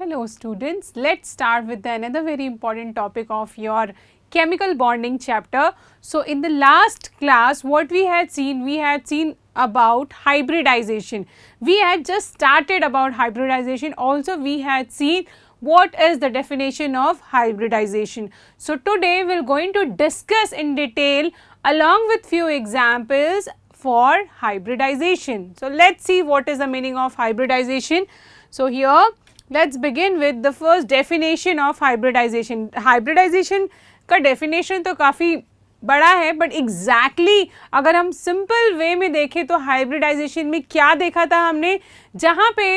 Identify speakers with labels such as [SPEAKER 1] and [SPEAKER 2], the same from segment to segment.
[SPEAKER 1] Hello students, let's start with another very important topic of your chemical bonding chapter. So in the last class what we had seen about hybridization. We had just started about hybridization. Also we had seen what is the definition of hybridization. So today we are going to discuss in detail along with few examples for hybridization. So let's see what is the meaning of hybridization. So here let's begin with the first definition of hybridization. Hybridization का definition तो काफ़ी बड़ा है, but exactly अगर हम simple way में देखें तो हाइब्रिडाइजेशन में क्या देखा था हमने, जहाँ पे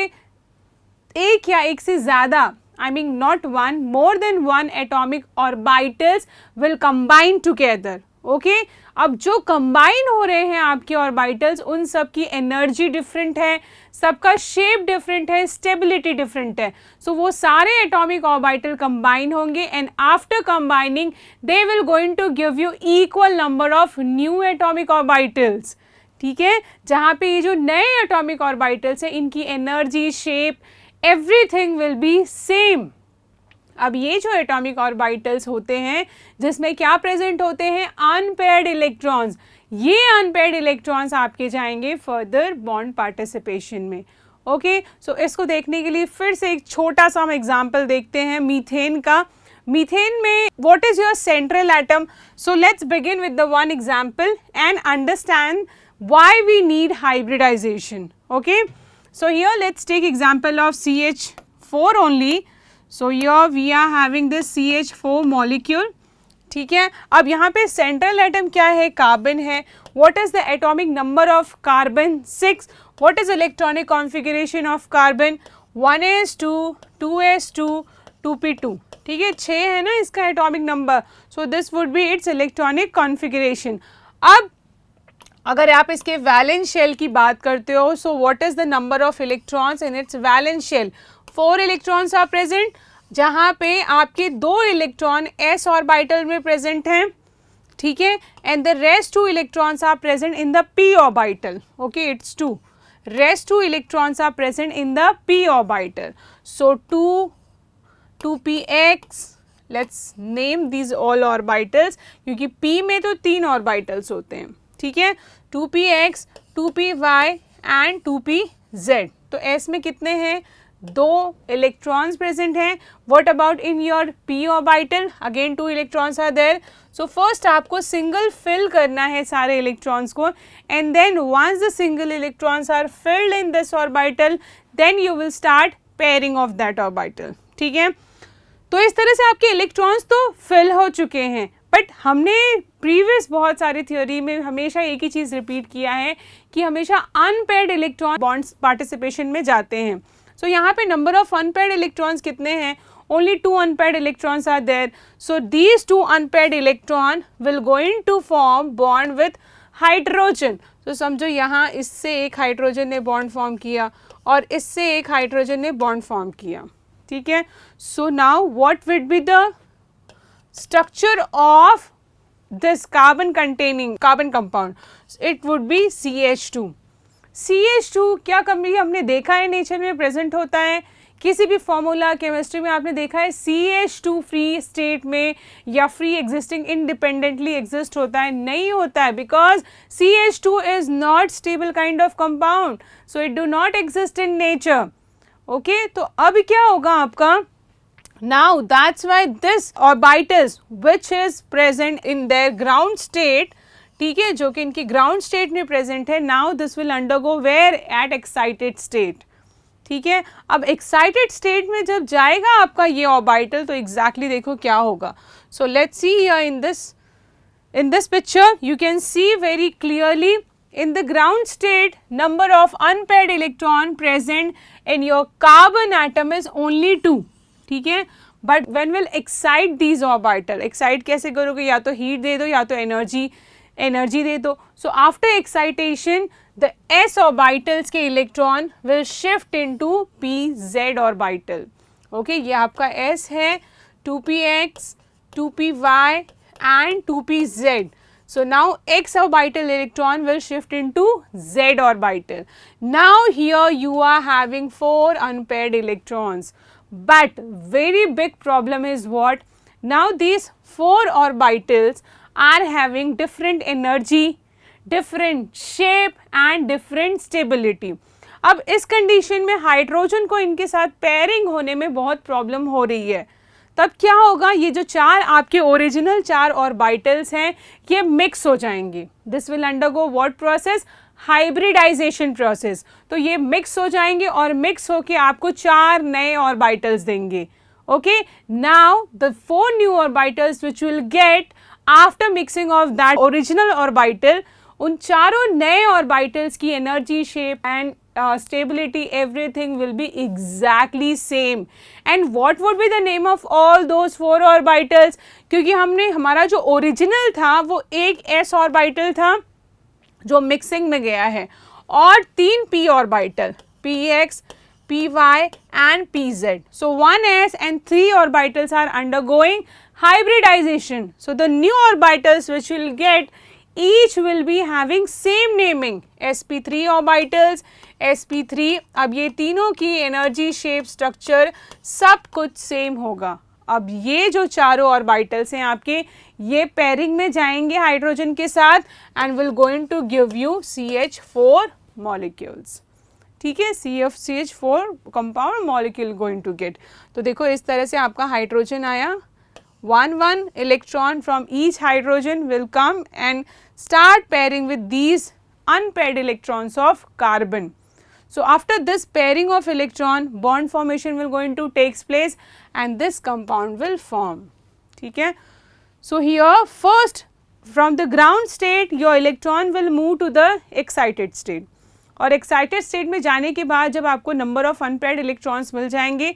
[SPEAKER 1] एक या एक से ज़्यादा I mean not one, more than one atomic orbitals will combine together. Okay अब जो कंबाइन हो रहे हैं आपके ऑर्बिटल्स, उन सब की एनर्जी डिफरेंट है, सबका शेप डिफरेंट है, स्टेबिलिटी डिफरेंट है. सो वो सारे एटॉमिक ऑर्बिटल कंबाइन होंगे and after combining they will going to give you equal number of new atomic orbitals. ठीक है, जहाँ पे ये जो नए एटॉमिक ऑर्बिटल्स हैं इनकी energy, shape, everything will be same. अब ये जो एटॉमिक ऑर्बिटल्स होते हैं जिसमें क्या प्रेजेंट होते हैं, अनपेयर्ड इलेक्ट्रॉन्स. ये अनपेयर्ड इलेक्ट्रॉन्स आपके जाएंगे फर्दर बॉन्ड पार्टिसिपेशन में. ओके सो इसको देखने के लिए फिर से एक छोटा सा हम एग्जांपल देखते हैं मीथेन का. मीथेन में what is your central atom. So let's begin with the one example and understand why we need hybridization. Okay so here let's take example of CH4 only. So here we are having this CH4 molecule. ठीक है, अब यहाँ पे central atom क्या है, carbon है. What is the atomic number of carbon? 6. What is electronic configuration of carbon? 1s2, 2s2, 2p2. ठीक है, 6 है ना इसका atomic number. So this would be its electronic configuration. अब अगर आप इसके वैलेंस शेल की बात करते हो, so what is the number of electrons in its valence shell? 4 electrons are present, जहाँ पे आपके 2 इलेक्ट्रॉन s ऑर्बिटल में प्रेजेंट हैं. ठीक है, and the rest 2 electrons are present in the p orbital. Okay it's 2. Rest 2 electrons are present in the p orbital. So 2px, let's name these all orbitals, क्योंकि p में तो 3 orbitals होते हैं. ठीक है, 2px, 2py एंड 2pz. तो s में कितने हैं, 2 इलेक्ट्रॉन्स प्रेजेंट हैं. What about in your p orbital, again 2 electrons are there. So first आपको सिंगल फिल करना है सारे इलेक्ट्रॉन्स को, and then once the single electrons are filled in this orbital then you will start pairing of that orbital. ठीक है, तो इस तरह से आपके इलेक्ट्रॉन्स तो फिल हो चुके हैं, बट हमने प्रीवियस बहुत सारी थ्योरी में हमेशा एक ही चीज़ रिपीट किया है कि हमेशा अनपेयर्ड इलेक्ट्रॉन बॉन्ड्स पार्टिसिपेशन में जाते हैं. सो यहाँ पे नंबर ऑफ अनपेयर्ड इलेक्ट्रॉन्स कितने हैं, only 2 unpaired electrons are there. So these 2 unpaired electron will going to form bond with hydrogen. तो समझो यहाँ इससे एक हाइड्रोजन ने बॉन्ड फॉर्म किया और इससे एक हाइड्रोजन ने बॉन्ड फॉर्म किया. ठीक है, so now what will be the structure of this carbon containing carbon compound? It would be CH2. CH2 क्या कभी हमने देखा है नेचर में प्रेजेंट होता है, किसी भी फॉर्मूला केमिस्ट्री में आपने देखा है CH2 फ्री स्टेट में या फ्री एग्जिस्टिंग इंडिपेंडेंटली एग्जिस्ट होता है? नहीं होता है, because CH2 is not stable kind of compound, so it do not exist in nature. Okay, तो अब क्या होगा आपका, now that's why this orbitals which is present in their ground state, ठीक है, जो कि इनकी ग्राउंड स्टेट में प्रेजेंट है, now this will undergo where at excited state. ठीक है, अब एक्साइटेड स्टेट में जब जाएगा आपका ये ऑर्बिटल तो एग्जैक्टली देखो क्या होगा. सो let's see here in this picture you can see very clearly in the ground state number of unpaired electron present in your carbon atom is only 2. ठीक है, but when will excite these orbital, excite कैसे करोगे, या तो heat दे दो या तो energy दे दो. So after excitation the s orbitals के electron will shift into pz orbital. Okay, ये आपका s है, 2px, 2py and 2pz. So now x orbital electron will shift into z orbital. Now here you are having 4 unpaired electrons. but very big problem is what? Now these 4 orbitals are having different energy, different shape and different stability. अब इस condition में hydrogen को इनके साथ pairing होने में बहुत problem हो रही है. तब क्या होगा? ये जो 4 आपके ओरिजिनल 4 ऑर्बिटल्स हैं ये मिक्स हो जाएंगे. This will undergo what process? Hybridization process. तो ये मिक्स हो जाएंगे और मिक्स होके आपको 4 नए ऑर्बिटल्स देंगे. Okay, now the 4 new orbitals which will get after mixing of that original orbital, उन चारों नए ऑर्बिटल्स की energy, shape and stability, everything will be exactly same. And what would be the name of all those 4 orbitals? क्योंकि हमने हमारा जो original था वो एक s ऑर्बिटल था जो मिक्सिंग में गया है और 3 p orbital, px, py and pz. So 1s and 3 orbitals are undergoing hybridization. So the new orbitals which will get, each will be having same naming, sp3 orbitals, sp3. अब ये तीनों की एनर्जी, शेप, स्ट्रक्चर सब कुछ same होगा. अब ये जो चारों ऑर्बिटल्स हैं आपके, ये पेयरिंग में जाएंगे हाइड्रोजन के साथ and will going to give you CH4 molecules. ठीक है, CH4 compound molecule going to get. तो देखो इस तरह से आपका हाइड्रोजन आया. 1 electron from each hydrogen will come and start pairing with these unpaired electrons of carbon. So after this pairing of electron, bond formation will going to takes place and this compound will form. ठीक है. So here first from the ground state your electron will move to the excited state. और excited state में जाने के बाद जब आपको number of unpaired electrons मिल जाएंगे,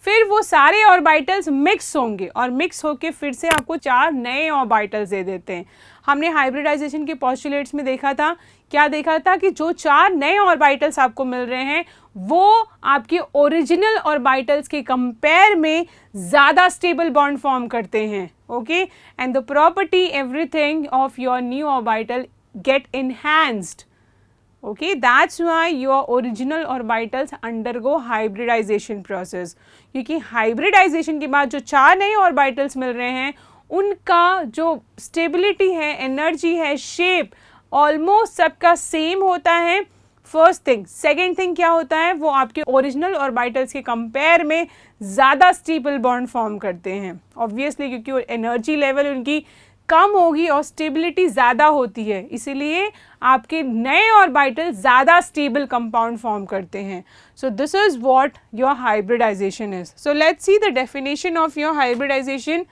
[SPEAKER 1] फिर वो सारे ऑर्बिटल्स मिक्स होंगे और मिक्स होके फिर से आपको 4 नए ऑर्बिटल्स दे देते हैं. हमने हाइब्रिडाइजेशन के पोस्टुलेट्स में देखा था, क्या देखा था कि जो 4 नए ऑर्बिटल्स आपको मिल रहे हैं वो आपके ओरिजिनल ऑर्बिटल्स के कंपेयर में ज़्यादा स्टेबल बॉन्ड फॉर्म करते हैं. Okay, and the property everything of your new orbital get enhanced. Okay, that's why your original orbitals undergo hybridization process. क्योंकि hybridization के बाद जो 4 नए orbitals मिल रहे हैं उनका जो stability है, energy है, shape almost सबका same होता है. First thing. सेकेंड थिंग क्या होता है? वो आपके ओरिजिनल ऑर्बिटल्स के कंपेयर में ज़्यादा स्टेबल बॉन्ड फॉर्म करते हैं. ऑब्वियसली क्योंकि एनर्जी लेवल उनकी कम होगी और स्टेबिलिटी ज़्यादा होती है, इसीलिए आपके नए ऑर्बिटल ज़्यादा स्टेबल कंपाउंड फॉर्म करते हैं. So this is what your hybridization is. So let's see the definition of your hybridization.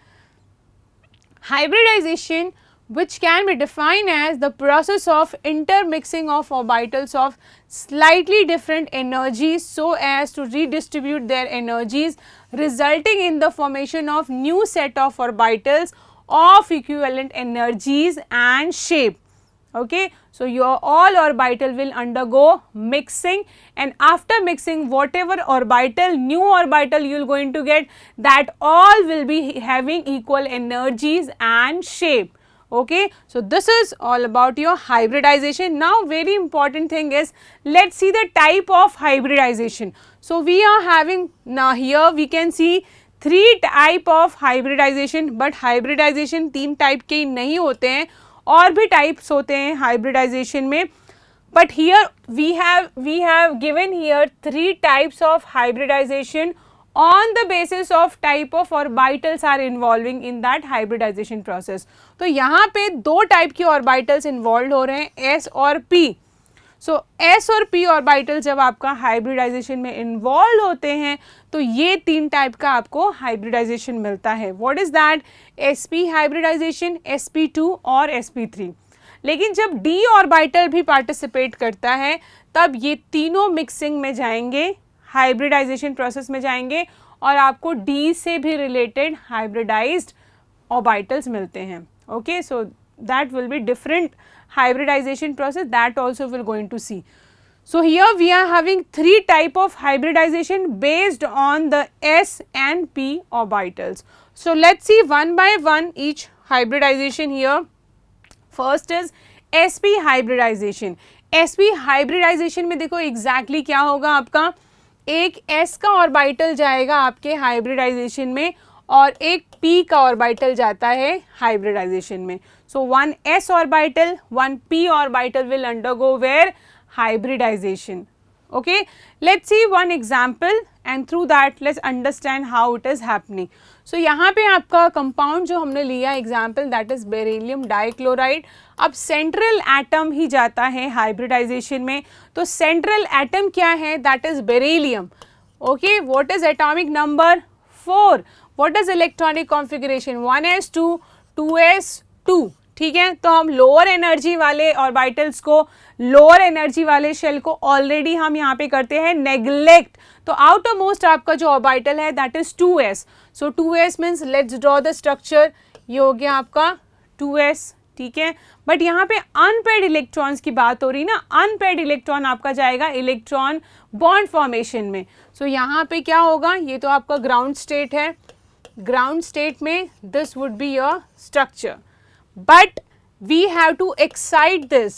[SPEAKER 1] Hybridization, which can be defined as the process of intermixing of orbitals of slightly different energies so as to redistribute their energies, resulting in the formation of new set of orbitals of equivalent energies and shape. Okay, so your all orbital will undergo mixing, and after mixing whatever orbital, new orbital you will going to get, that all will be having equal energies and shape. Okay, so this is all about your hybridization. Now very important thing is, let's see the type of hybridization. So we are having, now here we can see 3 type of hybridization, but hybridization 3 type के नहीं होते हैं, और भी types होते हैं hybridization में. But here we have given here 3 types of hybridization on the basis of type of orbitals are involving in that hybridization process. तो यहाँ पे 2 टाइप के orbitals involved हो रहे हैं, S और P. So S और P ऑर्बिटल जब आपका हाइब्रिडाइजेशन में इन्वॉल्व होते हैं तो ये 3 टाइप का आपको हाइब्रिडाइजेशन मिलता है. What is that? sp hybridization, sp2 और sp3. लेकिन जब d ऑर्बिटल भी पार्टिसिपेट करता है तब ये तीनों मिक्सिंग में जाएंगे, हाइब्रिडाइजेशन प्रोसेस में जाएंगे और आपको d से भी रिलेटेड हाइब्रिडाइज्ड ऑर्बिटल्स मिलते हैं. Okay, so that will be different hybridization process, that also we'll going to see. So here we are having 3 type of hybridization based on the s and p orbitals. So let's see one by one each hybridization here. First is sp hybridization. sp hybridization में देखो exactly क्या होगा आपका एक s का orbital जाएगा आपके hybridisation में और एक p का ऑर्बिटल जाता है हाइब्रिडाइजेशन में. So one s orbital, one p orbital will undergo where hybridization. Okay, let's see one example and through that let's understand how it is happening. So यहाँ पे आपका कंपाउंड जो हमने लिया example that is beryllium dichloride. अब central atom ही जाता है hybridization में. तो सेंट्रल एटम क्या है? That is beryllium. Okay, what is atomic number? 4. What is electronic configuration? 1s2 2s2. ठीक है, तो हम लोअर एनर्जी वाले ऑर्बिटल्स को, लोअर एनर्जी वाले शेल को ऑलरेडी हम यहाँ पे करते हैं नेग्लेक्ट. तो आउटर मोस्ट आपका जो ऑर्बिटल है that is 2s. So 2s means let's draw the structure. ये हो गया आपका 2s. ठीक है, बट यहाँ पे अनपेयर्ड इलेक्ट्रॉन्स की बात हो रही ना. अनपेयर्ड इलेक्ट्रॉन आपका जाएगा इलेक्ट्रॉन बॉन्ड फॉर्मेशन में. सो यहाँ पे क्या होगा? ये तो आपका ग्राउंड स्टेट है. ग्राउंड स्टेट में this would be your structure, but we have to excite this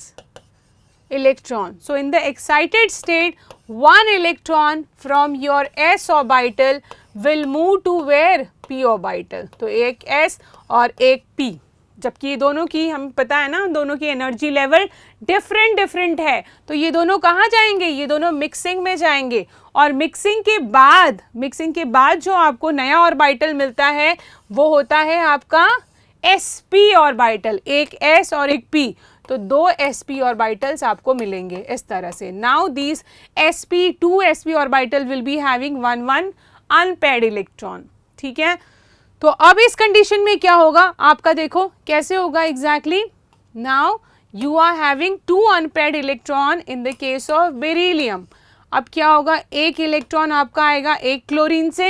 [SPEAKER 1] electron. So in the excited state, one electron from your s orbital will move to where? p orbital. तो एक s और एक p, जबकि ये दोनों की हमें पता है ना, दोनों की एनर्जी लेवल डिफरेंट है. तो ये दोनों कहाँ जाएंगे? ये दोनों मिक्सिंग में जाएंगे. और मिक्सिंग के बाद जो आपको नया ऑर्बिटल मिलता है वो होता है आपका sp ऑर्बिटल. एक s और एक p, तो दो sp ऑर्बिटल्स आपको मिलेंगे इस तरह से. Now this two sp orbital will be having one unpaired electron. ठीक है, तो अब इस कंडीशन में क्या होगा आपका? देखो कैसे होगा exactly. Now you are having two unpaired electron in the case of beryllium. अब क्या होगा? एक इलेक्ट्रॉन आपका आएगा एक क्लोरीन से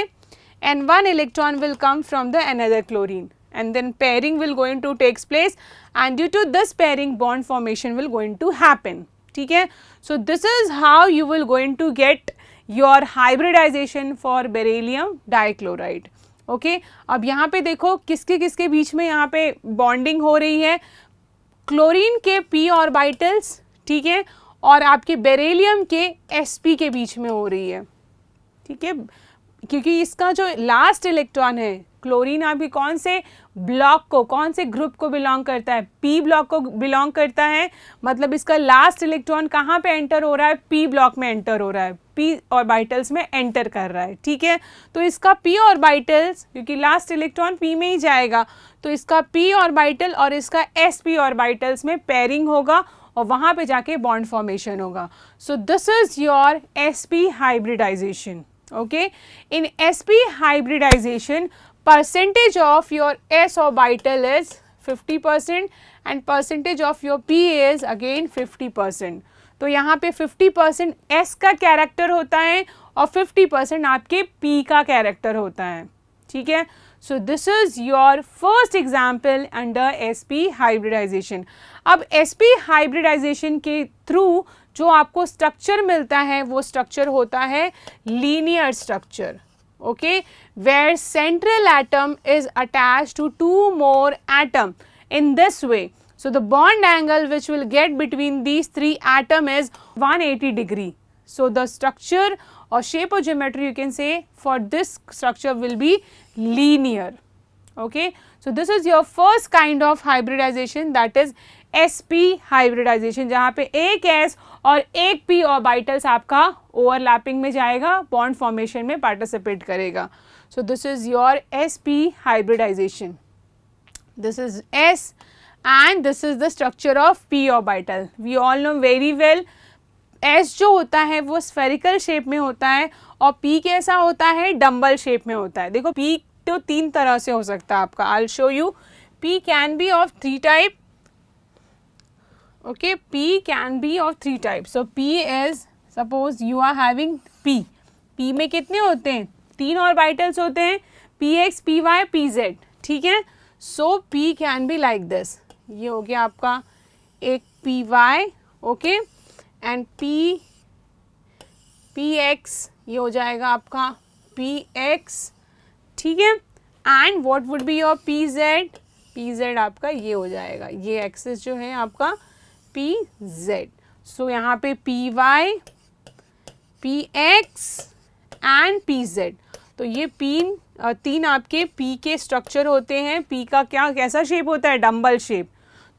[SPEAKER 1] and one electron will come from the another chlorine, and then pairing will going to takes place, and due to this pairing bond formation will going to happen. ठीक है, so this is how you will going to get your hybridization for beryllium dichloride. okay, अब यहाँ पे देखो किसके बीच में यहाँ पे बॉन्डिंग हो रही है? क्लोरीन के p ऑर्बिटल्स, ठीक है, और आपके बेरिलियम के sp के बीच में हो रही है. ठीक है, क्योंकि इसका जो लास्ट इलेक्ट्रॉन है, क्लोरीन आपकी कौन से ब्लॉक को, कौन से ग्रुप को बिलोंग करता है? p ब्लॉक को बिलोंग करता है. मतलब इसका लास्ट इलेक्ट्रॉन कहाँ पे एंटर हो रहा है? p ब्लॉक में एंटर हो रहा है, p ऑर्बिटल्स में एंटर कर रहा है. ठीक है, तो इसका p ऑर्बिटल्स, क्योंकि लास्ट इलेक्ट्रॉन p में ही जाएगा, तो इसका p ऑर्बिटल और इसका sp ऑर्बिटल्स में पेयरिंग होगा और वहाँ पे जाके बॉन्ड फॉर्मेशन होगा. So this is your sp hybridization. okay, in sp hybridization, percentage of your s orbital is 50% and percentage of your p is again 50%. तो यहाँ पे 50% s का कैरेक्टर होता है और 50% आपके p का कैरेक्टर होता है. ठीक है, so this is your first example under sp hybridization. अब sp हाइब्रिडाइजेशन के थ्रू जो आपको स्ट्रक्चर मिलता है वो स्ट्रक्चर होता है linear structure. okay, where central atom is attached to two more atom in this way. So the bond angle which will get between these three atom is 180 degree. So the structure or shape or geometry you can say for this structure will be linear. Okay, so this is your first kind of hybridization, that is sp hybridization, जहाँ पे एक s और एक p orbitals आपका overlapping में जाएगा, bond formation में participate करेगा. सो this is your sp hybridization. This is s and this is the structure of p orbital. We all know very well s जो होता है वो स्फेरिकल शेप में होता है और p कैसा होता है? डम्बल शेप में होता है. देखो p तो तीन तरह से हो सकता है आपका. I'll show you. p can be of three type. Okay, p can be of three types. So p is, suppose you are having p. p में कितने होते हैं? तीन ऑर्बिटल्स होते हैं, px, py, pz. ठीक है, so p can be like this. ये हो गया आपका एक py, ओके, एंड px ये हो जाएगा आपका px. ठीक है, and what would be your pz? pz आपका ये हो जाएगा, ये एक्सिस जो है आपका pz. सो यहाँ पे py, px and PZ। तो ये तीन आपके P के स्ट्रक्चर होते हैं। P का कैसा शेप होता है, डम्बल शेप।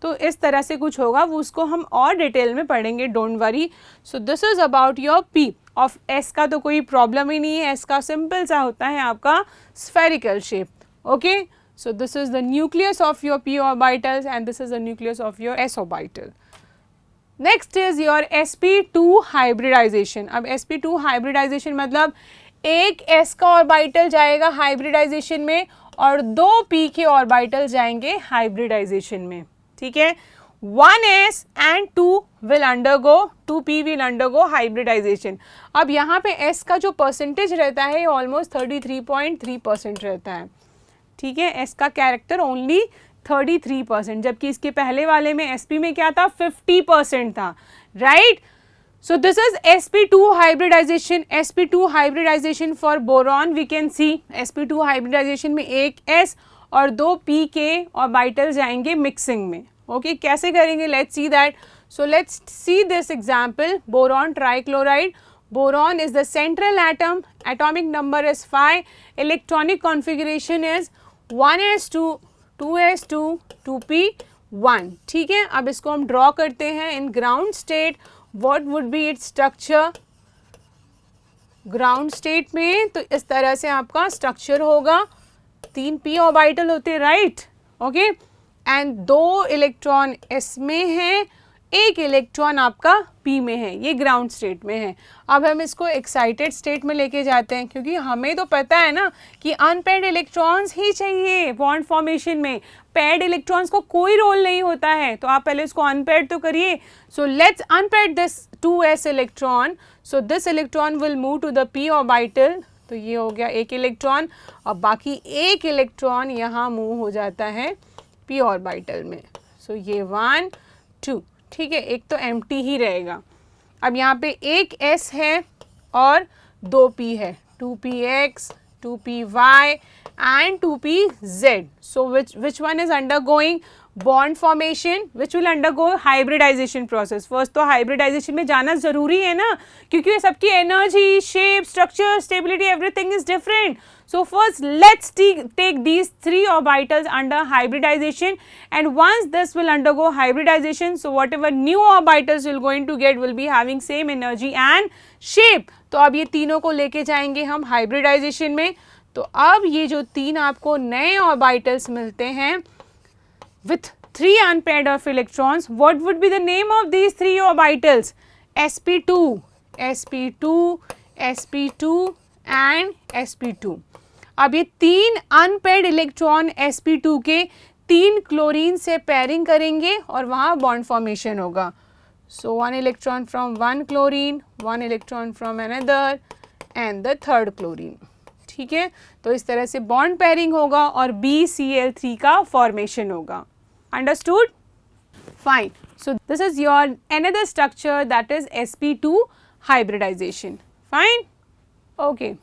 [SPEAKER 1] तो इस तरह से कुछ होगा, वो उसको हम और डिटेल में पढ़ेंगे, don't worry. So this is about your P। Of S का तो कोई प्रॉब्लम ही नहीं है, S का सिंपल सा होता है आपका spherical shape. Okay, so this is the nucleus of your p orbitals and this is the nucleus of your s orbital. Next is your sp2 hybridization। अब sp2 hybridization मतलब एक s का orbital जाएगा hybridisation में और दो p के orbital जाएंगे हाइब्रिडाइजेशन में, ठीक है। 1s and 2 will undergo, 2p will undergo hybridization। अब यहाँ पे s का जो परसेंटेज रहता है ऑलमोस्ट 33.3% रहता है, ठीक है। एस का कैरेक्टर ओनली 33%, जबकि इसके पहले वाले में एसपी में क्या था, 50% था, right. So this is sp2 hybridization. sp2 hybridization for boron we can see, sp2 hybridization में एक s और दो p के ऑर्बिटल जाएंगे मिक्सिंग में। ओके, कैसे करेंगे, let's see that. So let's see this example, boron trichloride. Boron is the central atom, atomic number is 5, electronic configuration is 1s2, 2s2, 2p1, ठीक है। अब इसको हम ड्रॉ करते हैं in ground state. What would be its structure, ground state में तो इस तरह से आपका स्ट्रक्चर होगा, 3 p ऑर्बिटल होते हैं, right. Okay, and 2 electron s में है, एक इलेक्ट्रॉन आपका p में है, ये ग्राउंड स्टेट में है। अब हम इसको एक्साइटेड स्टेट में लेके जाते हैं, क्योंकि हमें तो पता है ना कि अनपेयर्ड इलेक्ट्रॉन्स ही चाहिए बॉन्ड फॉर्मेशन में, पेयर्ड इलेक्ट्रॉन्स को कोई रोल नहीं होता है। तो आप पहले इसको अनपेयर्ड तो करिए। So let's unpaired this 2s electron. So this electron will move to the p orbital. तो ये हो गया एक इलेक्ट्रॉन, और बाकी एक इलेक्ट्रॉन यहाँ मूव हो जाता है p ऑर्बिटल में। सो ये 1 2, ठीक है, एक तो एम्प्टी ही रहेगा। अब यहाँ पे एक s है और 2 p है, 2px, 2py and 2pz. So which one is undergoing bond formation, which will undergo hybridization process? First तो hybridization में जाना ज़रूरी है ना, क्योंकि ये सबकी energy, shape, structure, stability, everything is different. So first let's take these 3 orbitals under hybridization, and once this will undergo hybridization, so whatever new orbitals you're going to get will be having same energy and shape. तो अब ये तीनों को लेके जाएंगे हम hybridization में। तो अब ये जो 3 आपको नए orbitals मिलते हैं with 3 unpaired of electrons, what would be the name of these 3 orbitals? sp2, sp2, sp2 and sp2। अब ये 3 अनपेयर्ड इलेक्ट्रॉन sp2 के 3 क्लोरीन से पेयरिंग करेंगे और वहाँ बॉन्ड फॉर्मेशन होगा। सो 1 electron from 1 chlorine, 1 electron from another and the 3rd chlorine, ठीक है। तो इस तरह से बॉन्ड पेयरिंग होगा और BCl3 का फॉर्मेशन होगा। Understood? Fine. So this is your another structure, that is sp2 hybridization. Fine? Okay.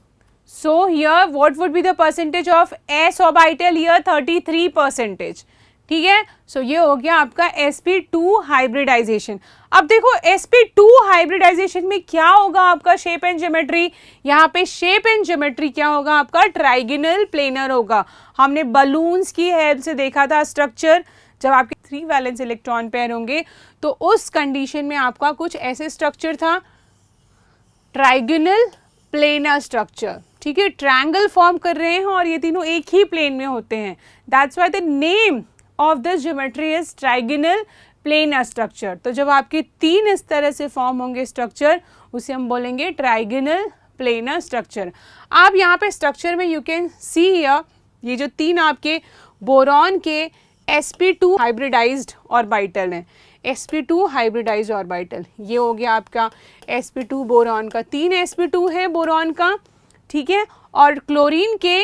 [SPEAKER 1] So here what would be the percentage of s orbital? Here 33%. ठीक है, सो ये हो गया आपका sp2 हाइब्रिडाइजेशन। अब देखो sp2 हाइब्रिडाइजेशन में क्या होगा आपका शेप एंड ज्योमेट्री, यहाँ पे शेप एंड ज्योमेट्री क्या होगा आपका, ट्राइगोनल प्लेनर होगा। हमने बलून्स की हेल्प से देखा था स्ट्रक्चर, जब आपके 3 वैलेंस इलेक्ट्रॉन पेयर होंगे तो उस कंडीशन में आपका कुछ ऐसे स्ट्रक्चर था, ट्राइगोनल प्लेनर स्ट्रक्चर, ठीक है। ट्रायंगल फॉर्म कर रहे हैं और ये तीनों एक ही प्लेन में होते हैं, that's why the name of this geometry is trigonal planar structure. तो जब आपके 3 इस तरह से फॉर्म होंगे स्ट्रक्चर, उसे हम बोलेंगे ट्राइगोनल प्लेनर स्ट्रक्चर। आप यहाँ पे स्ट्रक्चर में यू कैन सी हियर, ये जो 3 आपके बोरॉन के sp2 हाइब्रिडाइज्ड ऑर्बिटल हैं, sp2 हाइब्रिडाइज्ड ऑर्बिटल, ये हो गया आपका sp2 बोरॉन का, 3 sp2 है बोरॉन का, ठीक है, और क्लोरीन के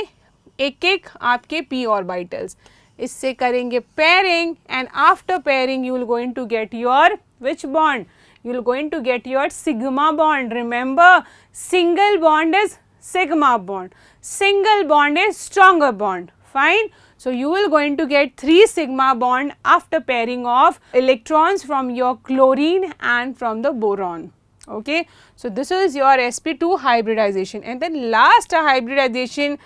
[SPEAKER 1] एक आपके p ऑर्बिटल्स। इससे करेंगे pairing and after pairing you will going to get your which bond, you will going to get your sigma bond. Remember, single bond is sigma bond, single bond is stronger bond. Fine. So you will going to get 3 sigma bond after pairing of electrons from your chlorine and from the boron. Okay, so this is your sp2 hybridization. And then last hybridization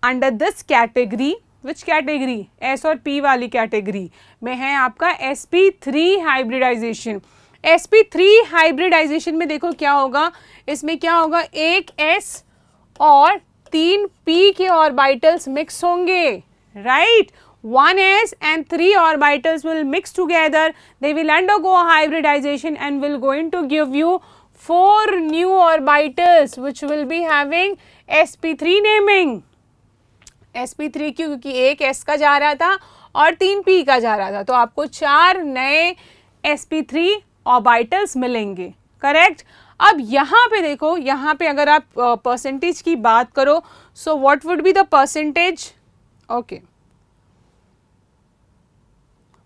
[SPEAKER 1] under this category, which category, S और P वाली category में है आपका sp3 hybridisation. sp3 hybridisation में देखो क्या होगा, इसमें क्या होगा, एक s और 3 p के ऑर्बिटल्स मिक्स होंगे, right. 1s and 3 orbitals will mix together, they will undergo a hybridization and will going to give you 4 new orbitals which will be having sp3 naming. sp3 क्योंकि एक s का जा रहा था और 3 p का जा रहा था, तो आपको 4 नए sp3 ऑर्बिटल्स मिलेंगे, करेक्ट. अब यहाँ पे देखो, यहाँ पे अगर आप परसेंटेज की बात करो, so what would be the percentage, okay,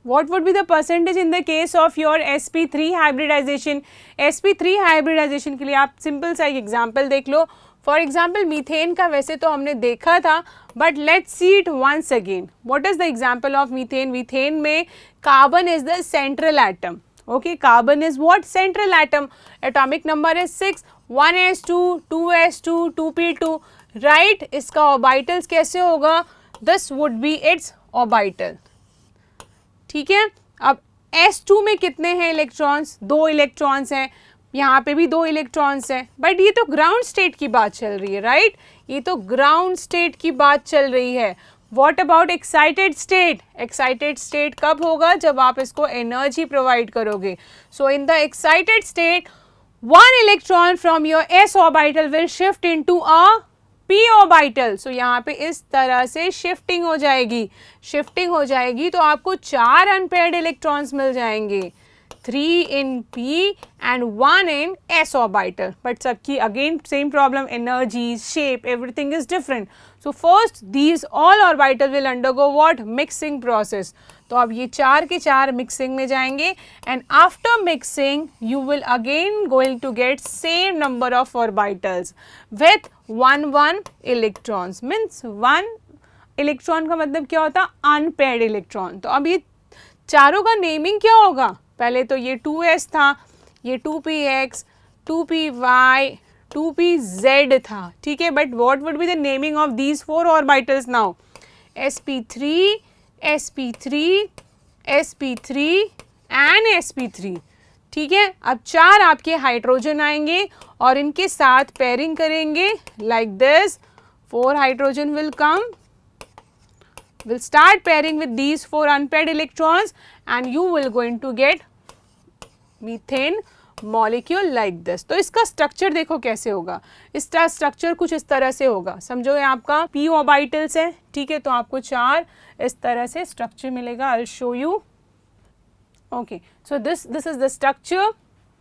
[SPEAKER 1] what would be the percentage in the case of your sp3 hybridization. sp3 hybridization के लिए आप सिंपल सा एक एग्जाम्पल देख लो. फॉर एग्जाम्पल मीथेन का वैसे तो हमने देखा था, but let's see it once again. What is the example of methane. Methane में carbon is the central atom. Okay, carbon is what, central atom. Atomic number is 6, 1s2, 2s2, 2p2, right. इसका orbitals कैसे होगा, this would be its orbital, ठीक है. अब s2 में कितने हैं इलेक्ट्रॉन्स, 2 इलेक्ट्रॉन्स हैं, यहाँ पे भी 2 इलेक्ट्रॉन्स हैं, बट ये तो ग्राउंड स्टेट की बात चल रही है, राइट. ये तो ग्राउंड स्टेट की बात चल रही है. What about excited state. Excited state कब होगा, जब आप इसको एनर्जी प्रोवाइड करोगे. So in the excited state 1 electron from your s orbital will shift into a p orbital. So यहाँ पे इस तरह से शिफ्टिंग हो जाएगी. शिफ्टिंग हो जाएगी तो आपको 4 अनपेयर्ड इलेक्ट्रॉन्स मिल जाएंगे, 3 in p and 1 in s orbital. But सबकी again same problem, energy, shape, everything is different. So first these all orbital will undergo what, mixing process. तो अब ये 4 के 4 मिक्सिंग में जाएंगे, and after mixing you will again going to get same number of orbitals with 1 electrons. Means 1 electron का मतलब क्या होता है, अनपेयर्ड इलेक्ट्रॉन. तो अब ये चारों का नेमिंग क्या होगा, पहले तो ये 2s था, ये 2px, 2py, 2pz था, ठीक है. But what would be the naming of these 4 orbitals now, sp3, sp3, sp3 and sp3, ठीक है. अब 4 आपके हाइड्रोजन आएंगे और इनके साथ पेयरिंग करेंगे like this. 4 hydrogen will come, will start pairing with these 4 unpaired electrons and you will going to get methane molecule like this. तो इसका स्ट्रक्चर देखो कैसे होगा. इसका स्ट्रक्चर कुछ इस तरह से होगा, समझो ये आपका p ऑर्बिटल्स है, ठीक है. तो आपको 4 इस तरह से स्ट्रक्चर मिलेगा. I'll show you. Okay, so this is the structure.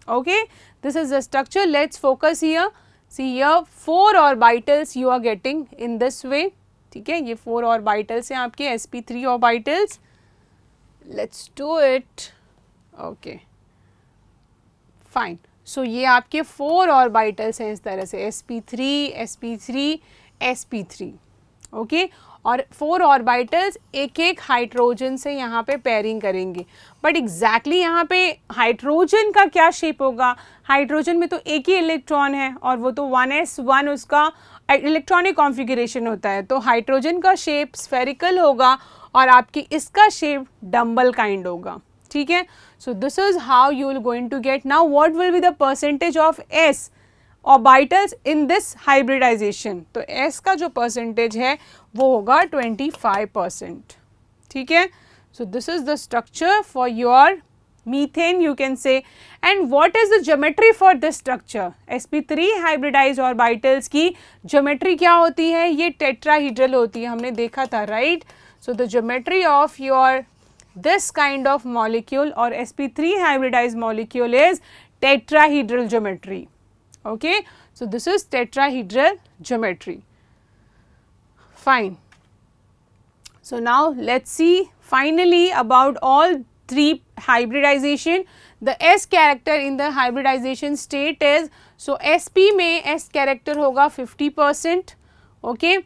[SPEAKER 1] Okay, this is the structure. Let's focus here. See here 4 orbitals you are getting in this way. ठीक है, ये 4 ऑर्बिटल्स हैं आपके sp3 orbitals. Let's do it. Okay, fine. So ये आपके 4 orbitals हैं इस तरह से, sp3, sp3, sp3. ओके, और 4 ऑर्बिटल्स एक एक हाइड्रोजन से यहाँ पे पेयरिंग करेंगे. बट एग्जैक्टली यहाँ पे हाइड्रोजन का क्या शेप होगा, हाइड्रोजन में तो एक ही इलेक्ट्रॉन है और वो तो 1s1 उसका इलेक्ट्रॉनिक कॉन्फ़िगरेशन होता है. तो हाइड्रोजन का शेप स्फेरिकल होगा और आपकी इसका शेप डम्बल काइंड होगा, ठीक है. So this is how you will going to get. Now what will be the percentage of s orbitals in this hybridization. तो s का जो परसेंटेज है वो होगा 25%, ठीक है. So this is the structure for your methane you can say. And what is the geometry for this structure? sp3 hybridized orbitals की geometry क्या होती है, ये tetrahedral होती है, हमने देखा था, right. So the geometry of your this kind of molecule or sp3 hybridized molecule is tetrahedral geometry. Okay, so this is tetrahedral geometry. Fine. So now let's see finally about all 3 hybridization. The s character in the hybridization state is, so sp में s character होगा 50%, okay,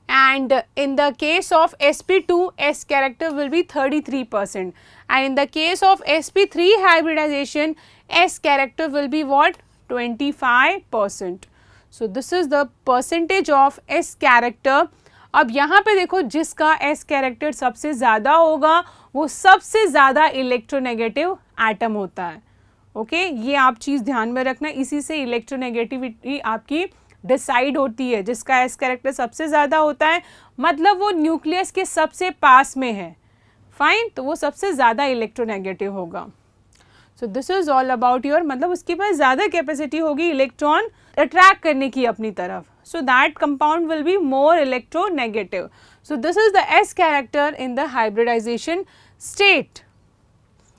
[SPEAKER 1] and in the case of sp2 s character will be 33%, and in the case of sp3 hybridization s character will be what, 25%. So this is the percentage of S character. अब यहाँ पे देखो जिसका S character सबसे ज़्यादा होगा वो सबसे ज़्यादा इलेक्ट्रोनेगेटिव एटम होता है. ओके ये आप चीज़ ध्यान में रखना, इसी से इलेक्ट्रोनेगेटिविटी आपकी डिसाइड होती है. जिसका S कैरेक्टर सबसे ज़्यादा होता है मतलब वो न्यूक्लियस के सबसे पास में है. फाइन, तो वो सबसे ज़्यादा इलेक्ट्रोनेगेटिव होगा. So this is all about your, मतलब उसके पास ज़्यादा कैपेसिटी होगी इलेक्ट्रॉन अट्रैक्ट करने की अपनी तरफ. So that compound will be more electronegative. So this is the S character in the hybridization state.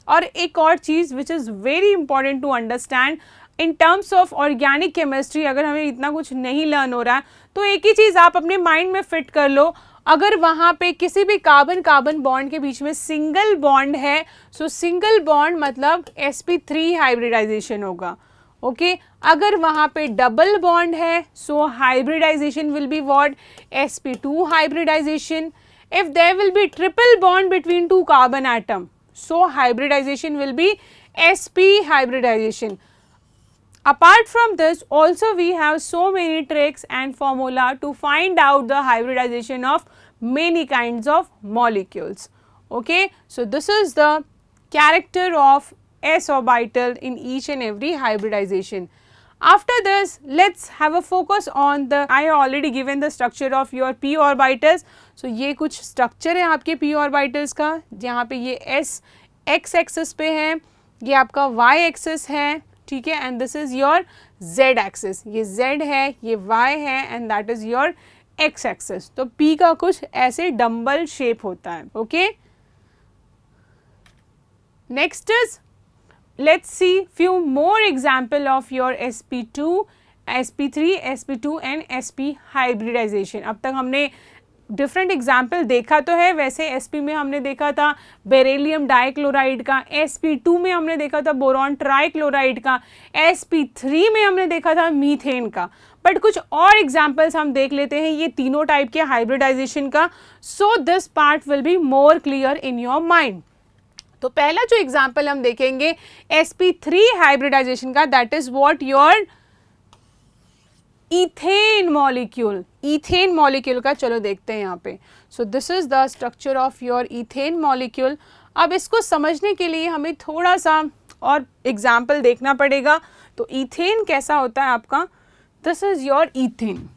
[SPEAKER 1] और एक और चीज़ which is very important to understand in terms of organic chemistry, अगर हमें इतना कुछ नहीं लर्न हो रहा है तो एक ही चीज़ आप अपने माइंड में फिट कर लो. अगर वहाँ पे किसी भी कार्बन कार्बन बॉन्ड के बीच में सिंगल बॉन्ड है, सो सिंगल बॉन्ड मतलब sp3 हाइब्रिडाइजेशन होगा. ओके अगर वहाँ पे डबल बॉन्ड है so hybridization will be what, sp2 hybridization. If there will be triple bond between two carbon atom so hybridization will be sp hybridization. Apart from this also we have so many tricks and formula to find out the hybridization of many kinds of molecules. Okay, so this is the character of s orbital in each and every hybridization. After this let's have a focus on the, I have already given the structure of your p orbitals. So ये कुछ structure है आपके p orbitals का, जहाँ पे ये s x axis पे है, ये आपका y axis है, ठीक है, and this is your z axis. ये z है, ये y है and that is your x axis. तो p का कुछ ऐसे डम्बल शेप होता है. Okay next is let's see few more example of your sp2, sp3, sp2 and sp hybridization. अब तक हमने डिफरेंट एग्जाम्पल देखा तो है, वैसे sp में हमने देखा था बेरिलियम डाइक्लोराइड का, sp2 में हमने देखा था बोरॉन ट्राइक्लोराइड का, sp3 में हमने देखा था मीथेन का. बट कुछ और एग्जाम्पल्स हम देख लेते हैं ये तीनों टाइप के हाइब्रिडाइजेशन का, सो this part will be more clear in your mind. तो पहला जो एग्जाम्पल हम देखेंगे sp3 हाइब्रिडाइजेशन का, that is what your ethane molecule. Ethane molecule का चलो देखते हैं यहाँ पे. सो this is the structure of your ethane molecule. अब इसको समझने के लिए हमें थोड़ा सा और एग्जाम्पल देखना पड़ेगा. तो इथेन कैसा होता है आपका, this is your ethane,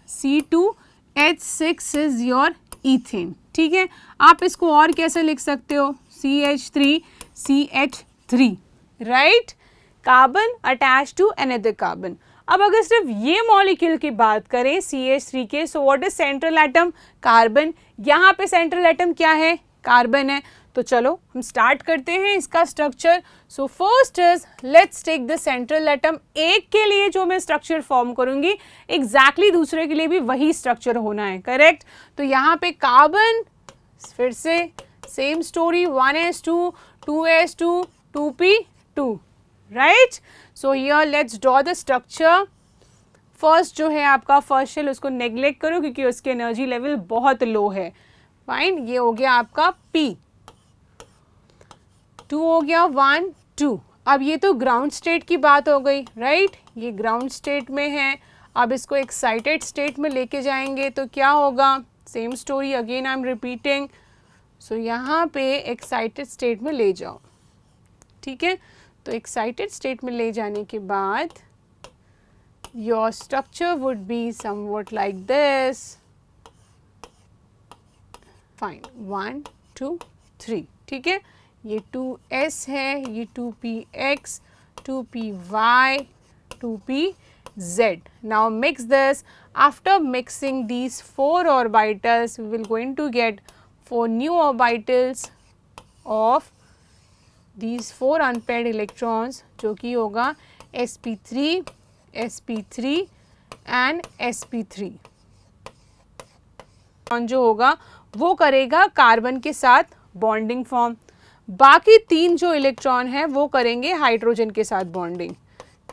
[SPEAKER 1] C2H6 is your ethane. ठीक है, आप इसको और कैसे लिख सकते हो, CH3CH3, right, carbon attach to another carbon. अब अगर सिर्फ ये मॉलिक्यूल की बात करें CH3 के, सो what is central atom, carbon. यहाँ पे सेंट्रल एटम क्या है, कार्बन है. तो चलो हम स्टार्ट करते हैं इसका structure. So first is let's take the central atom. एक के लिए जो मैं स्ट्रक्चर फॉर्म करूंगी एग्जैक्टली दूसरे के लिए भी वही स्ट्रक्चर होना है, करेक्ट. तो यहाँ पे कार्बन, फिर से same story, 1s2 2s2 2p2, right. So here let's draw the structure. First जो है आपका फर्स्ट शेल, उसको नेग्लेक्ट करो क्योंकि उसकी एनर्जी लेवल बहुत लो है. फाइन, ये हो गया आपका p, 2 हो गया 1 2. अब ये तो ग्राउंड स्टेट की बात हो गई, राइट, ये ग्राउंड स्टेट में है. अब इसको एक्साइटेड स्टेट में लेके जाएंगे तो क्या होगा, same story again I am repeating. So यहाँ पे एक्साइटेड स्टेट में ले जाओ, ठीक है. तो एक्साइटेड स्टेट में ले जाने के बाद your structure would be somewhat like this. Fine, 1 2 3, ठीक है. ये 2s है, ये 2px, 2py, 2pz. Now mix this. After mixing these 4 orbitals, we will going to get 4 new orbitals of these 4 unpaired electrons, जो कि होगा sp3, sp3 and sp3. जो होगा वो करेगा कार्बन के साथ बॉन्डिंग फॉर्म. बाकी 3 जो इलेक्ट्रॉन हैं वो करेंगे हाइड्रोजन के साथ बॉन्डिंग.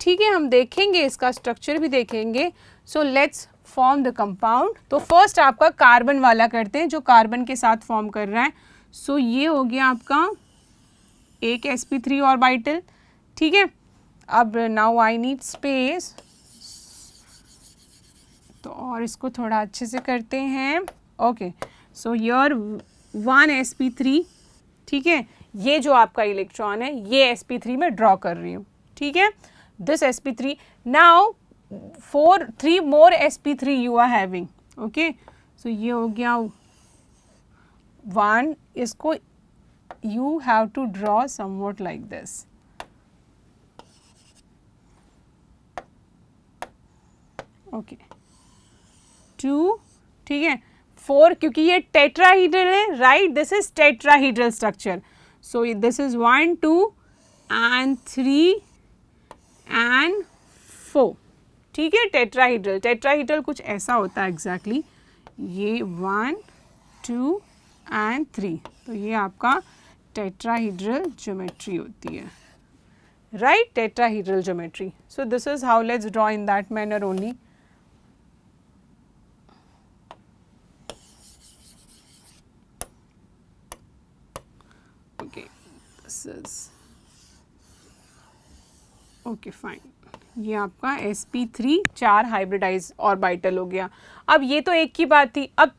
[SPEAKER 1] ठीक है, हम देखेंगे इसका स्ट्रक्चर भी देखेंगे. So let's form the compound. तो फर्स्ट आपका कार्बन वाला करते हैं जो कार्बन के साथ फॉर्म कर रहा है. सो ये हो गया आपका एक sp3 ऑर्बिटल, ठीक है. अब नाउ आई नीड स्पेस, तो और इसको थोड़ा अच्छे से करते हैं. ओके, सो योर 1 sp3, ठीक है, ये जो आपका इलेक्ट्रॉन है ये sp3 में ड्रॉ कर रही हूँ, ठीक है, this sp3. Now 3 more sp3 you are having. Okay, so ये हो गया 1. इसको you have to draw somewhat like this. Okay, 2, ठीक है, 4, क्योंकि ये टेट्राहीड्रल है, right, this is tetrahedral structure. So this is 1 2 and 3 and 4, ठीक है, टेट्राहीड्रल. टेट्राहीड्रल कुछ ऐसा होता है एग्जैक्टली, ये 1 2 and 3, तो ये आपका टेट्राहीड्रल ज्योमेट्री होती है, right, tetrahedral geometry. So this is how, let's draw in that manner only. Okay, this is okay, fine. ये आपका sp3 4 हाइब्रिडाइज ऑर्बिटल हो गया. अब ये तो एक की बात थी. अब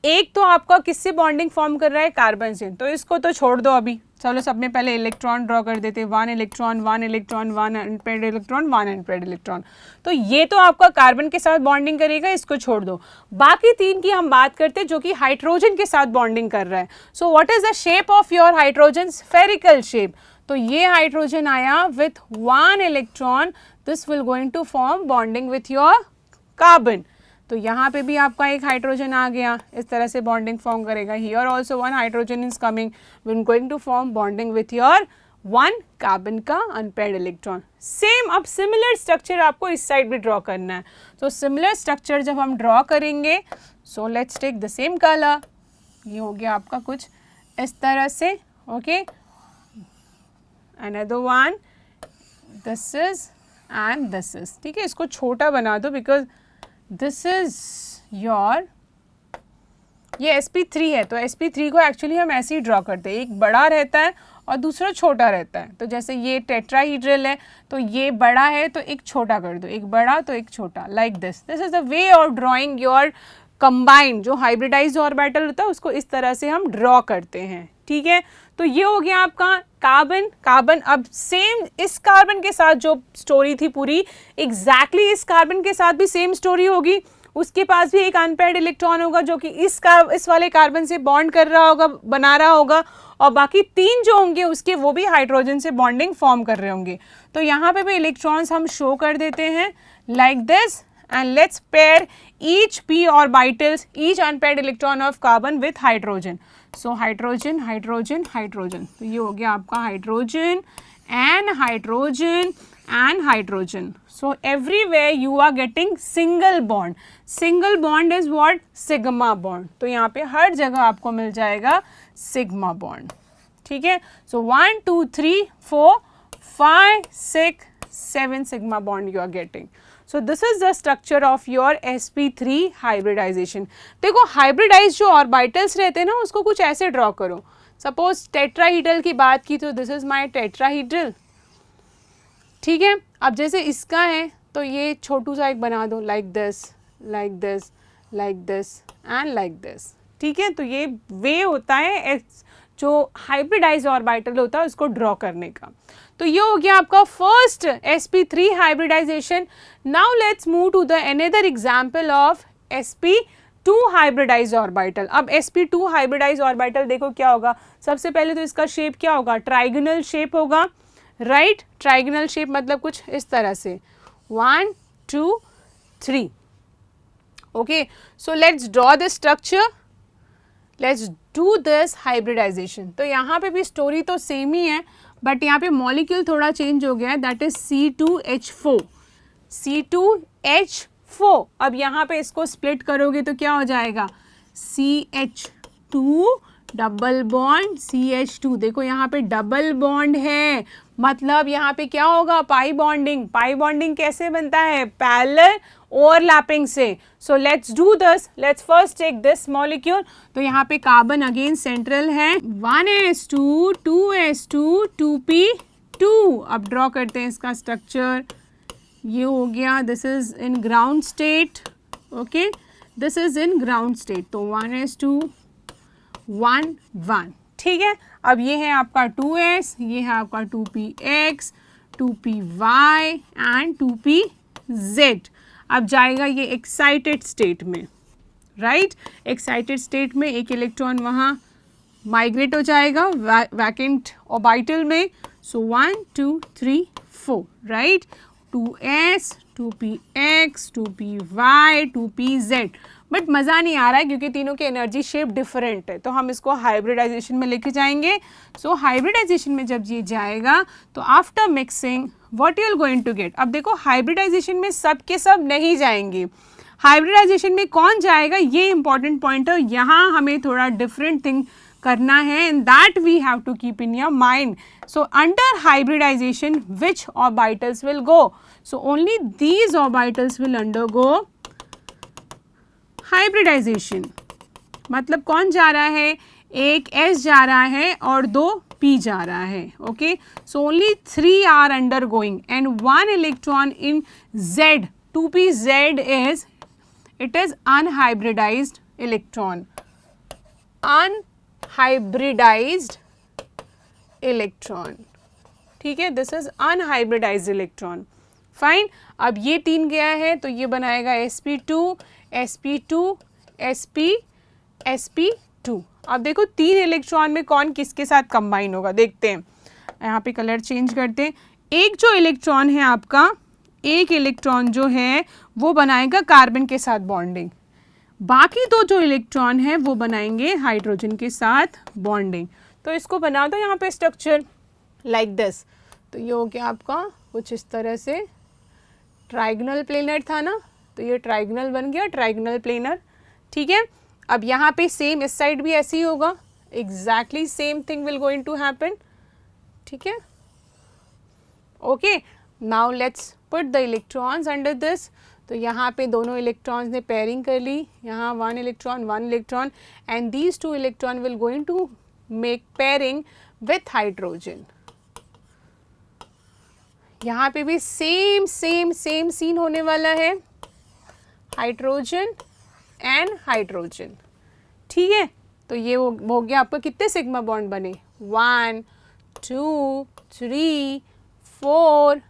[SPEAKER 1] एक तो आपका किससे बॉन्डिंग फॉर्म कर रहा है, कार्बन से, तो इसको तो छोड़ दो अभी. चलो सब में पहले इलेक्ट्रॉन ड्रॉ कर देते हैं. 1 electron 1 electron 1 unpaired electron 1 unpaired electron. तो ये तो आपका कार्बन के साथ बॉन्डिंग करेगा, इसको छोड़ दो. बाकी 3 की हम बात करते हैं जो कि हाइड्रोजन के साथ बॉन्डिंग कर रहा है. So what is the shape of your hydrogen? Spherical shape. तो ये हाइड्रोजन आया with 1 electron, this will going to form bonding with your carbon. तो यहाँ पे भी आपका एक हाइड्रोजन आ गया, इस तरह से बॉन्डिंग फॉर्म करेगा. Here also 1 hydrogen is coming, will going to form bonding with your 1 carbon का अनपेयर्ड इलेक्ट्रॉन. सेम अब सिमिलर स्ट्रक्चर आपको इस साइड भी ड्रॉ करना है. तो सिमिलर स्ट्रक्चर जब हम ड्रॉ करेंगे, so let's take the same colour. ये हो गया आपका कुछ इस तरह से. Okay, another one, this is and this is, ठीक है. इसको छोटा बना दो बिकॉज दिस इज योर, ये sp3 है, तो sp3 को एक्चुअली हम ऐसे ही ड्रॉ करते हैं, एक बड़ा रहता है और दूसरा छोटा रहता है. तो जैसे ये टेट्राहीड्रल है, तो ये बड़ा है तो एक छोटा कर दो, एक बड़ा तो एक छोटा, like this. This is the way of drawing your combined. जो हाइब्रिडाइज्ड ऑर्बिटल होता है उसको इस तरह से हम ड्रॉ करते हैं, ठीक है. तो ये हो गया आपका कार्बन. कार्बन अब सेम इस कार्बन के साथ जो स्टोरी थी पूरी, एग्जैक्टली इस कार्बन के साथ भी सेम स्टोरी होगी. उसके पास भी एक अनपेयर्ड इलेक्ट्रॉन होगा जो कि इस वाले कार्बन से बॉन्ड कर रहा होगा, बना रहा होगा, और बाकी 3 जो होंगे उसके वो भी हाइड्रोजन से बॉन्डिंग फॉर्म कर रहे होंगे. तो यहाँ पे भी इलेक्ट्रॉन्स हम शो कर देते हैं like this. And let's pair each p orbitals, each unpaired electron of carbon with hydrogen. So hydrogen, hydrogen, hydrogen. तो ये हो गया आपका hydrogen and hydrogen and hydrogen. So everywhere you are getting single bond. Single bond is what? Sigma bond. तो यहाँ पे हर जगह आपको मिल जाएगा sigma bond. ठीक है? So 1, 2, 3, 4, 5, 6, 7 sigma bond you are getting. So this is the structure of your sp3 hybridization. देखो hybridise जो ऑर्बिटल्स रहते हैं ना उसको कुछ ऐसे ड्रॉ करो. सपोज टेट्राहीड्रल की बात की तो दिस इज माय टेट्राहीड्रल, ठीक है. अब जैसे इसका है तो ये छोटू सा एक बना दो, like this, like this, like this and like this, ठीक है. तो ये वे होता है जो हाइब्रिडाइज ऑर्बिटल होता है उसको ड्रॉ करने का. तो ये हो गया आपका first sp3 hybridization. Now let's move to the another example of sp2 hybridize orbital. अब sp2 हाइब्रिडाइज ऑर्बिटल देखो क्या होगा. सबसे पहले तो इसका शेप क्या होगा? ट्राइगोनल शेप होगा, राइट. ट्राइगोनल शेप मतलब कुछ इस तरह से 1 2 3. Okay, so let's draw this structure. Let's do this hybridization. तो यहाँ पे भी स्टोरी तो सेम ही है बट यहाँ पे मॉलिक्यूल थोड़ा चेंज हो गया है, दैट इज C2H4. C2H4. अब यहाँ पे इसको स्प्लिट करोगे तो क्या हो जाएगा? CH2 double bond CH2. देखो यहाँ पे डबल बॉन्ड है, मतलब यहाँ पे क्या होगा? Pi bonding. पाई बॉन्डिंग कैसे बनता है? पैरेलल ओवरलैपिंग से. So let's do this. Let's first take this molecule. तो यहाँ पे कार्बन अगेन सेंट्रल है, 1s2 2s2 2p 2। अब ड्रॉ करते हैं इसका स्ट्रक्चर। ये हो गया, this is in ground state, okay, this is in ground state, तो 1s2 1 1, ठीक है। अब ये है आपका 2s, ये है आपका 2px, 2py एंड 2pz। अब जाएगा ये एक्साइटेड स्टेट में, राइट। एक्साइटेड स्टेट में एक इलेक्ट्रॉन वहाँ माइग्रेट हो जाएगा वैकेंट ऑर्बिटल में। सो 1 2 3 4, right. 2s, 2px, 2py, 2pz। But मज़ा नहीं आ रहा है क्योंकि तीनों की एनर्जी शेप डिफरेंट है, तो हम इसको हाइब्रिडाइजेशन में लेके जाएंगे। सो हाइब्रिडाइजेशन में जब ये जाएगा तो after mixing what you are going to get. अब देखो हाइब्रिडाइजेशन में सब के सब नहीं जाएंगे, हाइब्रिडाइजेशन में कौन जाएगा, ये इंपॉर्टेंट पॉइंट है। यहाँ हमें थोड़ा डिफरेंट थिंग करना है and that we have to keep in your mind. So under hybridization which orbitals will go, so only these orbitals will undergo hybridization. मतलब कौन जा रहा है, एक s जा रहा है और 2 p जा रहा है, okay. So only 3 are under going and 1 electron in z, 2pz is, it is unhybridized electron, unhybridized electron, ठीक है, this is unhybridized electron, fine. अब ये 3 गया है तो ये बनाएगा sp2 sp2 sp sp2। अब देखो 3 इलेक्ट्रॉन में कौन किसके साथ कंबाइन होगा, देखते हैं। यहाँ पे कलर चेंज करते हैं। एक जो इलेक्ट्रॉन है आपका, एक इलेक्ट्रॉन जो है वो बनाएगा कार्बन के साथ बॉन्डिंग, बाकी 2 जो इलेक्ट्रॉन है वो बनाएंगे हाइड्रोजन के साथ बॉन्डिंग। तो इसको बना दो यहाँ पे स्ट्रक्चर लाइक दिस। तो ये हो गया आपका कुछ इस तरह से, ट्राइगोनल प्लेनर था ना, तो ये ट्राइगोनल बन गया, ट्राइगोनल प्लेनर, ठीक है। अब यहाँ पे सेम इस साइड भी ऐसे ही होगा, exactly same thing will going to happen, ठीक है, okay. Now let's put the electrons under this. तो यहाँ पे दोनों इलेक्ट्रॉन्स ने पेयरिंग कर ली, यहाँ 1 electron and these 2 electron will going to make pairing with hydrogen. यहाँ पे भी सेम सीन होने वाला है, हाइड्रोजन एंड हाइड्रोजन, ठीक है। तो ये हो गया आपका, कितने सिग्मा बॉन्ड बने, 1 2 3 4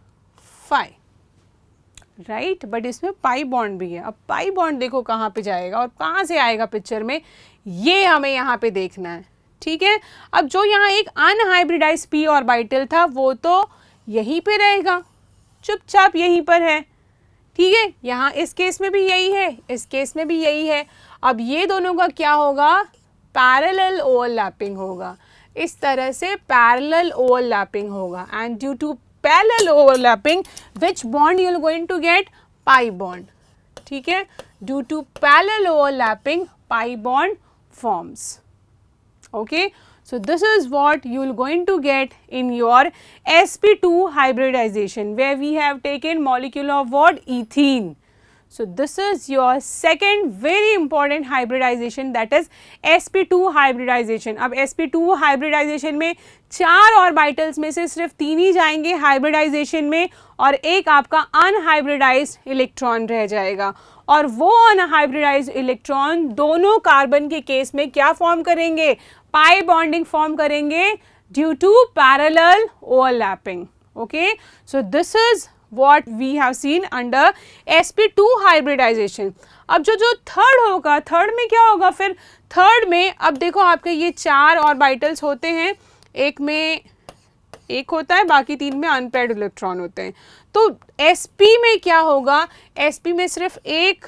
[SPEAKER 1] 5, राइट। बट इसमें पाई बॉन्ड भी है। अब पाई बॉन्ड देखो कहाँ पे जाएगा और कहाँ से आएगा पिक्चर में, ये हमें यहाँ पे देखना है, ठीक है। अब जो यहाँ एक अनहाइब्रिडाइज्ड p ऑर्बिटल था वो तो यहीं पे रहेगा, चुपचाप यहीं पर है, ठीक है। यहाँ इस केस में भी यही है, इस केस में भी यही है। अब ये दोनों का क्या होगा, पैरेलल ओवरलैपिंग होगा, इस तरह से पैरेलल ओवरलैपिंग होगा and due to parallel overlapping which bond you are going to get, pi bond, ठीक है। due to parallel overlapping pi bond forms, okay। so this is what you are going to get in your sp2 hybridization where we have taken molecule of what, ethene। so this is your second very important hybridization, that is sp2 hybridization। अब sp2 hybridization में 4 orbitals में से सिर्फ 3 ही जाएंगे hybridisation में और एक आपका अनहाइब्रिडाइज्ड इलेक्ट्रॉन रह जाएगा। और वो अनहाइब्रिडाइज्ड इलेक्ट्रॉन दोनों कार्बन के केस में क्या फॉर्म करेंगे, पाई बॉन्डिंग फॉर्म करेंगे due to parallel overlapping, okay. So this is what we have seen under sp2 hybridization। अब जो थर्ड होगा, थर्ड में क्या होगा फिर, थर्ड में अब देखो आपके ये 4 ऑर्बिटल्स होते हैं, एक में एक होता है, बाकी 3 में अनपेयर्ड इलेक्ट्रॉन होते हैं। तो sp में क्या होगा, sp में सिर्फ एक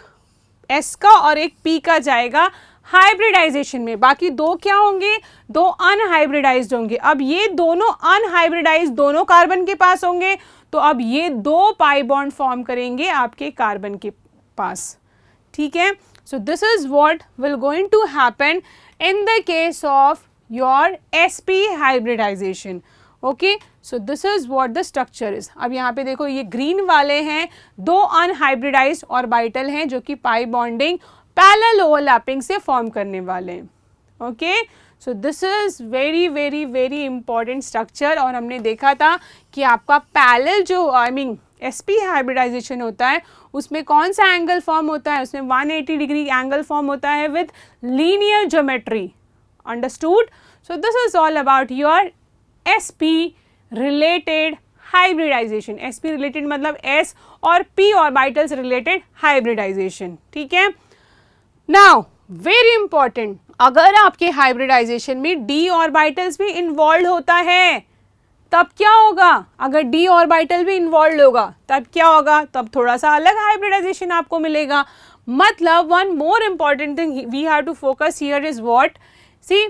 [SPEAKER 1] s का और एक p का जाएगा हाइब्रिडाइजेशन में, बाकी 2 क्या होंगे, 2 अनहाइब्रिडाइज्ड होंगे। अब ये दोनों अनहाइब्रिडाइज्ड दोनों कार्बन के पास होंगे, तो अब ये 2 पाई बॉन्ड फॉर्म करेंगे आपके कार्बन के पास, ठीक है। So this is what will going to happen in the case of your sp hybridization, okay. So this is what the structure is. अब यहाँ पे देखो ये ग्रीन वाले हैं, 2 अनहाइब्रिडाइज्ड ऑर्बिटल हैं जो कि पाई बॉन्डिंग पैरेलल ओवरलैपिंग से फॉर्म करने वाले हैं, okay. So this is very very very important structure. और हमने देखा था कि आपका पैरेलल जो sp हाइब्रिडाइजेशन होता है उसमें कौन सा एंगल फॉर्म होता है, उसमें 180 डिग्री एंगल फॉर्म होता है with linear geometry. Understood? So this is all about your sp related hybridization. sp related मतलब s और p ऑर्बिटल्स रिलेटेड हाइब्रिडाइजेशन। ठीक है, नाउ वेरी इंपॉर्टेंट, अगर आपके हाइब्रिडाइजेशन में d ऑर्बिटल्स भी इन्वॉल्व होता है तब क्या होगा? अगर d ऑर्बिटल भी इन्वॉल्व होगा तब क्या होगा? तब थोड़ा सा अलग हाइब्रिडाइजेशन आपको मिलेगा। मतलब one more important thing we have to focus here is what, see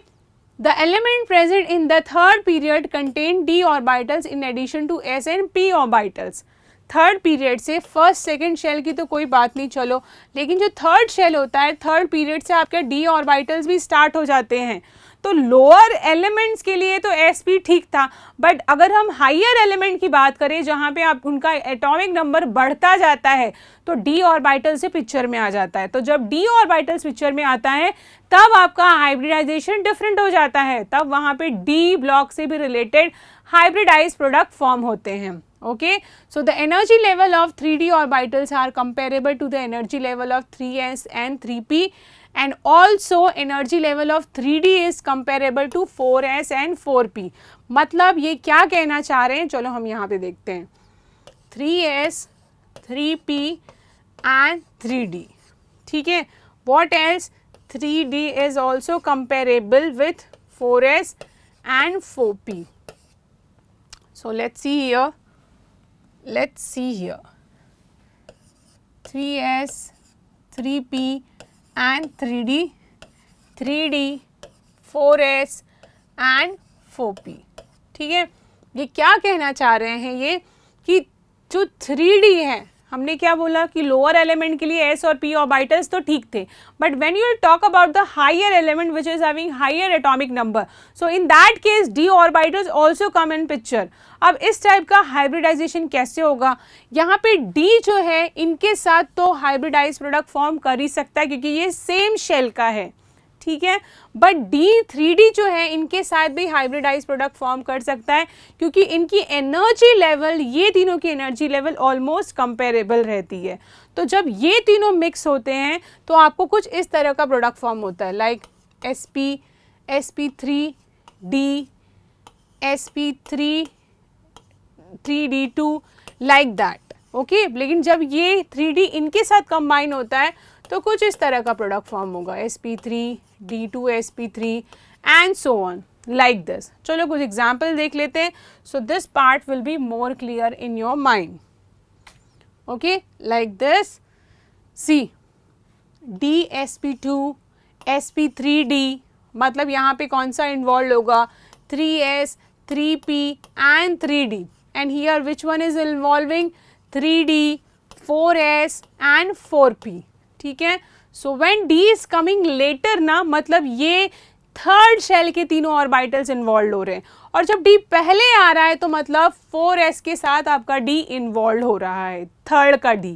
[SPEAKER 1] the element present in the third period contain d orbitals in addition to s and p orbitals। Third period से first second shell की तो कोई बात नहीं चलो, लेकिन जो third shell होता है थर्ड पीरियड से आपके डी ऑर्बिटल्स भी स्टार्ट हो जाते हैं। तो लोअर एलिमेंट्स के लिए तो sp ठीक था, बट अगर हम हायर एलिमेंट की बात करें जहाँ पे आप उनका एटॉमिक नंबर बढ़ता जाता है तो d ऑर्बिटल से पिक्चर में आ जाता है। तो जब d ऑर्बिटल्स पिक्चर में आता है तब आपका हाइब्रिडाइजेशन डिफरेंट हो जाता है, तब वहाँ पे d ब्लॉक से भी रिलेटेड हाइब्रिडाइज प्रोडक्ट फॉर्म होते हैं। Okay, so the energy level of 3d orbitals are comparable to the energy level of 3s and 3p, and also energy level of 3d is comparable to 4s and 4p। मतलब ये क्या कहना चाह रहे हैं, चलो हम यहाँ पे देखते हैं। 3s 3p and 3d, ठीक है। What else? 3d is also comparable with 4s and 4p। So let's see here, let's see here, 3s 3p and 3d, 3d 4s and 4p। ठीक है, ये क्या कहना चाह रहे हैं ये कि जो 3d है, हमने क्या बोला कि लोअर एलिमेंट के लिए s और p ऑर्बिटल्स तो ठीक थे, but when you talk about the higher element which is having higher atomic number, so in that case d orbitals also come in picture. अब इस टाइप का हाइब्रिडाइजेशन कैसे होगा? यहाँ पे d जो है इनके साथ तो हाइब्रिडाइज प्रोडक्ट फॉर्म कर ही सकता है क्योंकि ये सेम शेल का है, ठीक है, बट d3d जो है इनके साथ भी हाइब्रिडाइज प्रोडक्ट फॉर्म कर सकता है क्योंकि इनकी एनर्जी लेवल, ये तीनों की एनर्जी लेवल ऑलमोस्ट कंपेरेबल रहती है। तो जब ये तीनों मिक्स होते हैं तो आपको कुछ इस तरह का प्रोडक्ट फॉर्म होता है, like sp sp3d sp3 3d2 like that. Okay, लेकिन जब ये 3d इनके साथ कंबाइन होता है तो कुछ इस तरह का प्रोडक्ट फॉर्म होगा, sp3 d2 sp3 and so on like this. चलो कुछ एग्जाम्पल देख लेते हैं, so this part will be more clear in your mind. Okay, like this, see d sp2 sp3d, मतलब यहाँ पे कौन सा इन्वॉल्व होगा? 3s 3p and 3d, and here which one is involving? 3d 4s and 4p। ठीक है, so when d is coming later ना, मतलब ये थर्ड शेल के तीनों ऑर्बिटल्स इन्वॉल्व हो रहे हैं, और जब d पहले आ रहा है तो मतलब 4s के साथ आपका d इन्वॉल्व हो रहा है, थर्ड का d।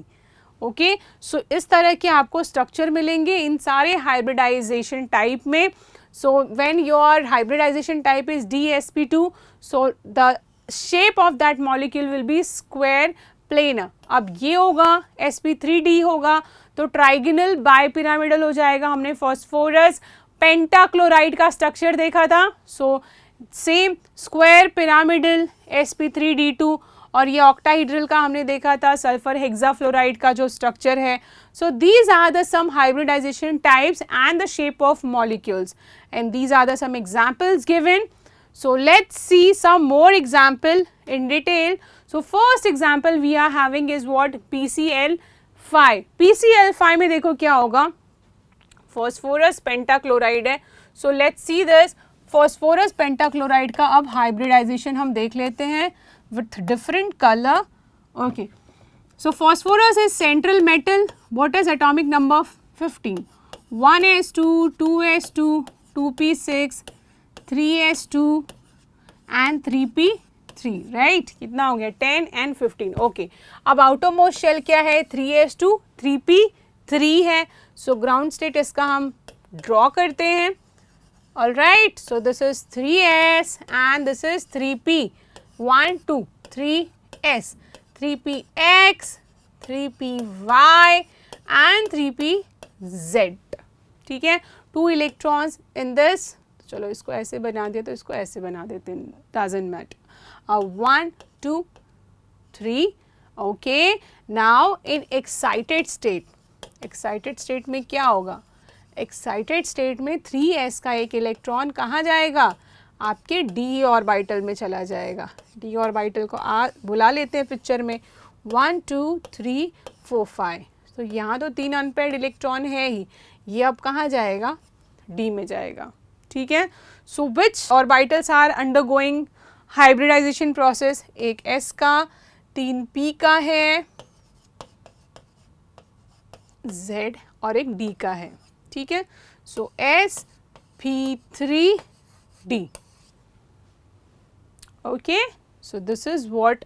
[SPEAKER 1] ओके, सो इस तरह के आपको स्ट्रक्चर मिलेंगे इन सारे हाइब्रिडाइजेशन टाइप में। So when your hybridization type is dsp2, so the shape of that molecule will be square planar। अब ये होगा sp3d होगा तो ट्राइगोनल बाइपिरामिडल हो जाएगा। हमने फॉस्फोरस पेंटाक्लोराइड का स्ट्रक्चर देखा था, so same square pyramidal sp3d2, और ये ऑक्टाहीड्रल का हमने देखा था सल्फर हेक्साफ्लोराइड का जो स्ट्रक्चर है। So these are the some hybridization types and the shape of molecules, and these are the some examples given। So let's see some more example in detail। So first example we are having is what? PCl5। PCl5 में देखो क्या होगा, phosphorus pentachloride है। So let's see this, phosphorus pentachloride का अब hybridisation हम देख लेते हैं with different color। Okay, so phosphorus is central metal, what is atomic number? 15, 1s2 2s2 2p6 3s2 and 3p3, right? कितना हो गया? 10 and 15। ओके, अब आउटरमोस्ट शेल क्या है? 3s2 3p3 है। सो ग्राउंड स्टेट इसका हम ड्रॉ करते हैं। Alright, so this is 3s and this is 3p. 1, 2, 3s, 3px, 3py and 3pz. ठीक है, 2 इलेक्ट्रॉन्स इन दिस. चलो इसको ऐसे बना दिया तो इसको ऐसे बना देते हैं, doesn't matter. 1, 2, 3. Okay, now in excited state, excited state में क्या होगा? एक्साइटेड स्टेट में 3s का एक इलेक्ट्रॉन कहाँ जाएगा? आपके d ऑर्बिटल में चला जाएगा. d ऑर्बिटल को बुला लेते हैं पिक्चर में. 1, 2, 3, 4, 5. तो यहाँ तो 3 अनपेयर्ड इलेक्ट्रॉन है ही, ये अब कहाँ जाएगा? d में जाएगा. ठीक है. So which orbitals are undergoing hybridization process? एक s का, 3 p का है, z और एक d का है. ठीक है. सो sp3d. okay, so this is what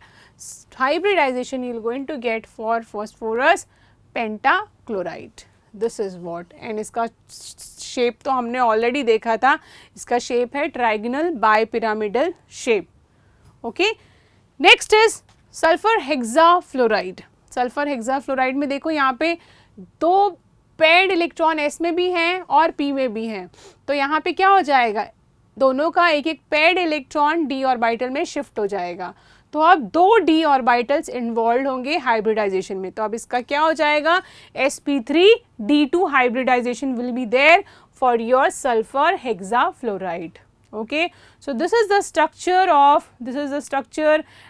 [SPEAKER 1] hybridization you are going to get for phosphorus pentachloride. This is what, and इसका शेप तो हमने ऑलरेडी देखा था. इसका शेप है trigonal bipyramidal shape. Okay, next is sulphur hexafluoride. Sulphur hexafluoride में देखो यहाँ पे 2 पेयर्ड इलेक्ट्रॉन s में भी हैं और p में भी हैं. तो यहाँ पे क्या हो जाएगा? दोनों का एक एक पेयर्ड इलेक्ट्रॉन d ऑर्बिटल में शिफ्ट हो जाएगा. तो अब 2 d ऑर्बिटल्स इन्वॉल्व होंगे हाइब्रिडाइजेशन में. तो अब इसका क्या हो जाएगा? sp3d2 hybridization will be there for your sulphur hexafluoride. Okay, so this is the structure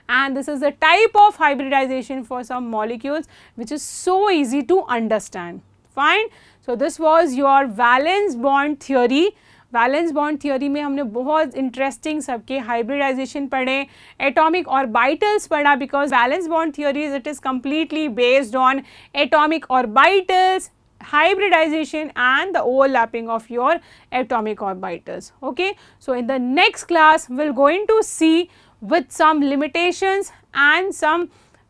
[SPEAKER 1] and this is the type of hybridization for some molecules which is so easy to understand. Fine. So this was your valence bond theory. Valence bond theory में हमने बहुत interesting सबके hybridisation पढ़े, atomic orbitals पढ़ा, because valence bond theory it is completely based on atomic orbitals, hybridization and the overlapping of your atomic orbitals. Okay, so in the next class we're going to see with some limitations and some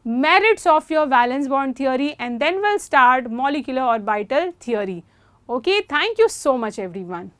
[SPEAKER 1] merits of your valence bond theory, and then we'll start molecular orbital theory. Okay, thank you so much everyone.